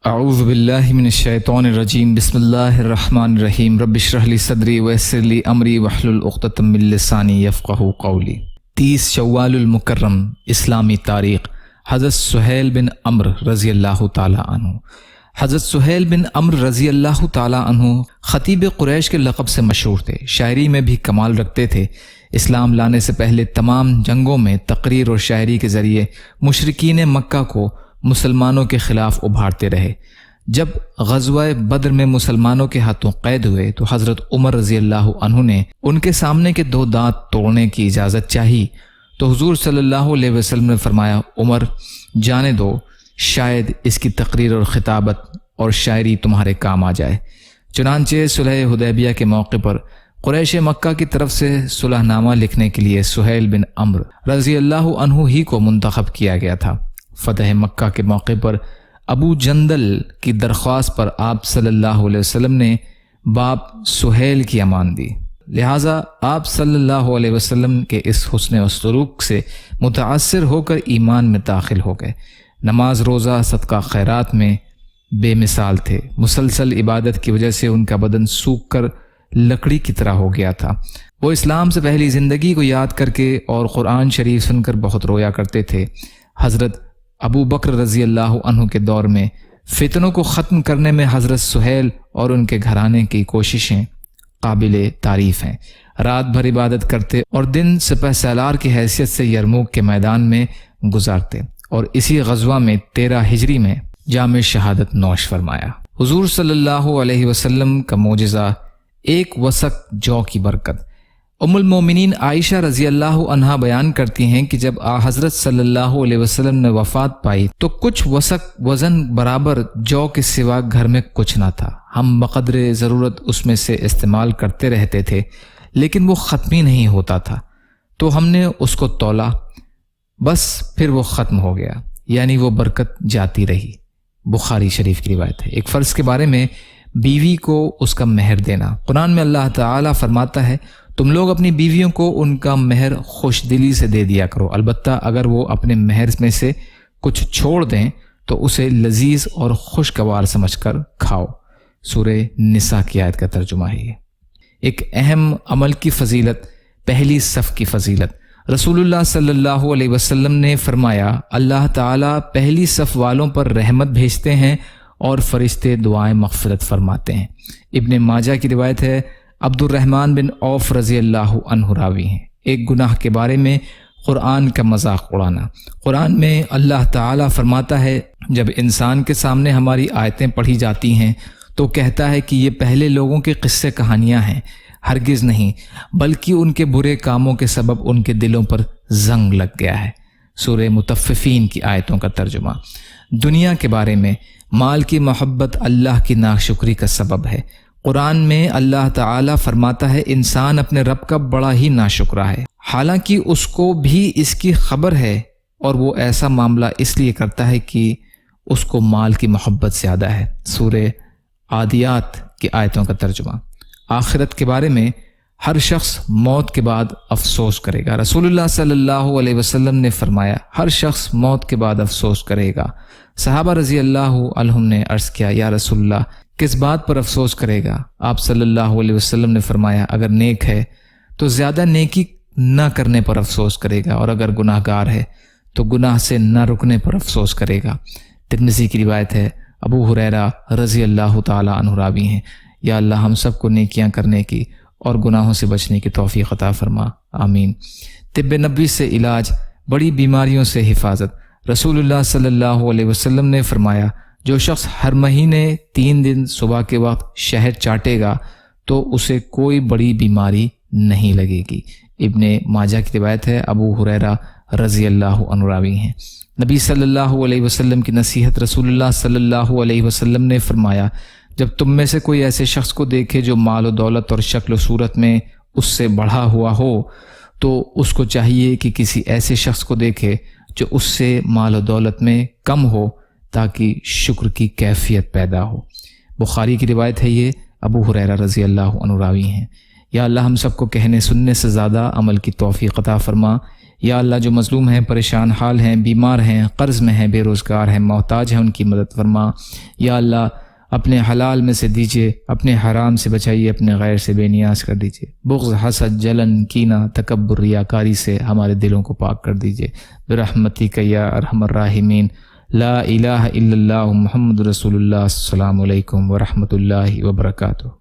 اعوذ باللہ من الشیطان الرجیم بسم اللہ الرحمن الرحیم رب اشرح لی صدری ویسر لی امری واحلل عقدۃ من لسانی یفقہوا قولی۔ 30 شوال المکرم اسلامی تاریخ۔ حضرت سہیل بن عمرو رضی اللہ تعالی عنہ۔ حضرت سہیل بن عمرو رضی اللہ تعالی عنہ خطیب قریش کے لقب سے مشہور تھے، شاعری میں بھی کمال رکھتے تھے۔ اسلام لانے سے پہلے تمام جنگوں میں تقریر اور شاعری کے ذریعے مشرکین مکہ کو مسلمانوں کے خلاف ابھارتے رہے۔ جب غزوہ بدر میں مسلمانوں کے ہاتھوں قید ہوئے تو حضرت عمر رضی اللہ عنہ نے ان کے سامنے کے 2 دانت توڑنے کی اجازت چاہی تو حضور صلی اللہ علیہ وسلم نے فرمایا، عمر جانے دو، شاید اس کی تقریر اور خطابت اور شاعری تمہارے کام آ جائے۔ چنانچہ صلح حدیبیہ کے موقع پر قریش مکہ کی طرف سے صلح نامہ لکھنے کے لیے سہیل بن عمرو رضی اللہ عنہ ہی کو منتخب کیا گیا تھا۔ فتح مکہ کے موقع پر ابو جندل کی درخواست پر آپ صلی اللہ علیہ وسلم نے باپ سہیل کی امان دی، لہٰذا آپ صلی اللہ علیہ وسلم کے اس حسن و سلوک سے متاثر ہو کر ایمان میں داخل ہو گئے۔ نماز، روزہ، صدقہ خیرات میں بے مثال تھے۔ مسلسل عبادت کی وجہ سے ان کا بدن سوکھ کر لکڑی کی طرح ہو گیا تھا۔ وہ اسلام سے پہلی زندگی کو یاد کر کے اور قرآن شریف سن کر بہت رویا کرتے تھے۔ حضرت ابو بکر رضی اللہ عنہ کے دور میں فتنوں کو ختم کرنے میں حضرت سہیل اور ان کے گھرانے کی کوششیں قابل تعریف ہیں۔ رات بھر عبادت کرتے اور دن سپہ سالار کی حیثیت سے یرموک کے میدان میں گزارتے اور اسی غزوہ میں 13 ہجری میں جام شہادت نوش فرمایا۔ حضور صلی اللہ علیہ وسلم کا معجزہ، 1 وسق جو کی برکت۔ ام المومنین عائشہ رضی اللہ عنہا بیان کرتی ہیں کہ جب حضرت صلی اللہ علیہ وسلم نے وفات پائی تو کچھ وسق وزن برابر جو کے سوا گھر میں کچھ نہ تھا۔ ہم بقدر ضرورت اس میں سے استعمال کرتے رہتے تھے لیکن وہ ختم ہی نہیں ہوتا تھا، تو ہم نے اس کو تولا، بس پھر وہ ختم ہو گیا، یعنی وہ برکت جاتی رہی۔ بخاری شریف کی روایت ہے۔ ایک فرض کے بارے میں بیوی کو اس کا مہر دینا۔ قرآن میں اللہ تعالیٰ فرماتا ہے، تم لوگ اپنی بیویوں کو ان کا مہر خوش دلی سے دے دیا کرو، البتہ اگر وہ اپنے مہر میں سے کچھ چھوڑ دیں تو اسے لذیذ اور خوشگوار سمجھ کر کھاؤ۔ سورہ نساء کی آیت کا ترجمہ ہے یہ۔ ایک اہم عمل کی فضیلت، پہلی صف کی فضیلت۔ رسول اللہ صلی اللہ علیہ وسلم نے فرمایا، اللہ تعالیٰ پہلی صف والوں پر رحمت بھیجتے ہیں اور فرشتے دعائیں مغفرت فرماتے ہیں۔ ابن ماجہ کی روایت ہے، عبد الرحمن بن عوف رضی اللہ عنہ راوی ہیں۔ ایک گناہ کے بارے میں قرآن کا مذاق اڑانا۔ قرآن میں اللہ تعالیٰ فرماتا ہے، جب انسان کے سامنے ہماری آیتیں پڑھی جاتی ہیں تو کہتا ہے کہ یہ پہلے لوگوں کے قصے کہانیاں ہیں۔ ہرگز نہیں، بلکہ ان کے برے کاموں کے سبب ان کے دلوں پر زنگ لگ گیا ہے۔ سورہ مطففین کی آیتوں کا ترجمہ۔ دنیا کے بارے میں، مال کی محبت اللہ کی ناشکری کا سبب ہے۔ قرآن میں اللہ تعالیٰ فرماتا ہے، انسان اپنے رب کا بڑا ہی ناشکرا ہے، حالانکہ اس کو بھی اس کی خبر ہے، اور وہ ایسا معاملہ اس لیے کرتا ہے کہ اس کو مال کی محبت زیادہ ہے۔ سورہ عادیات کی آیتوں کا ترجمہ۔ آخرت کے بارے میں، ہر شخص موت کے بعد افسوس کرے گا۔ رسول اللہ صلی اللہ علیہ وسلم نے فرمایا، ہر شخص موت کے بعد افسوس کرے گا۔ صحابہ رضی اللہ عنہم نے عرض کیا، یا رسول اللہ، کس بات پر افسوس کرے گا؟ آپ صلی اللہ علیہ وسلم نے فرمایا، اگر نیک ہے تو زیادہ نیکی نہ کرنے پر افسوس کرے گا، اور اگر گناہ گار ہے تو گناہ سے نہ رکنے پر افسوس کرے گا۔ ترمذی کی روایت ہے، ابو ہریرہ رضی اللہ تعالی عنہ راوی ہیں، یا اللہ ہم سب کو نیکیاں کرنے کی اور گناہوں سے بچنے کی توفیق عطا فرما، آمین۔ طب نبوی سے علاج، بڑی بیماریوں سے حفاظت۔ رسول اللہ صلی اللہ علیہ وسلم نے فرمایا، جو شخص ہر مہینے 3 دن صبح کے وقت شہد چاٹے گا تو اسے کوئی بڑی بیماری نہیں لگے گی۔ ابن ماجہ کی روایت ہے، ابو ہریرہ رضی اللہ عنہ راوی ہیں۔ نبی صلی اللہ علیہ وسلم کی نصیحت۔ رسول اللہ صلی اللہ علیہ وسلم نے فرمایا، جب تم میں سے کوئی ایسے شخص کو دیکھے جو مال و دولت اور شکل و صورت میں اس سے بڑھا ہوا ہو تو اس کو چاہیے کہ کسی ایسے شخص کو دیکھے جو اس سے مال و دولت میں کم ہو، تاکہ شکر کی کیفیت پیدا ہو۔ بخاری کی روایت ہے یہ، ابو ہریرہ رضی اللہ عنہ راوی ہیں۔ یا اللہ ہم سب کو کہنے سننے سے زیادہ عمل کی توفیق عطا فرما۔ یا اللہ جو مظلوم ہیں، پریشان حال ہیں، بیمار ہیں، قرض میں ہیں، بے روزگار ہیں، محتاج ہیں، ان کی مدد فرما۔ یا اللہ اپنے حلال میں سے دیجیے، اپنے حرام سے بچائیے، اپنے غیر سے بے نیاز کر دیجیے۔ بغض، حسد، جلن، کینہ، تکبر، ریاکاری سے ہمارے دلوں کو پاک کر دیجیے۔ برحمتک یا ارحم الراحمین۔ لا الہ الا اللہ محمد رسول اللہ۔ السلام علیکم ورحمۃ اللہ وبرکاتہ۔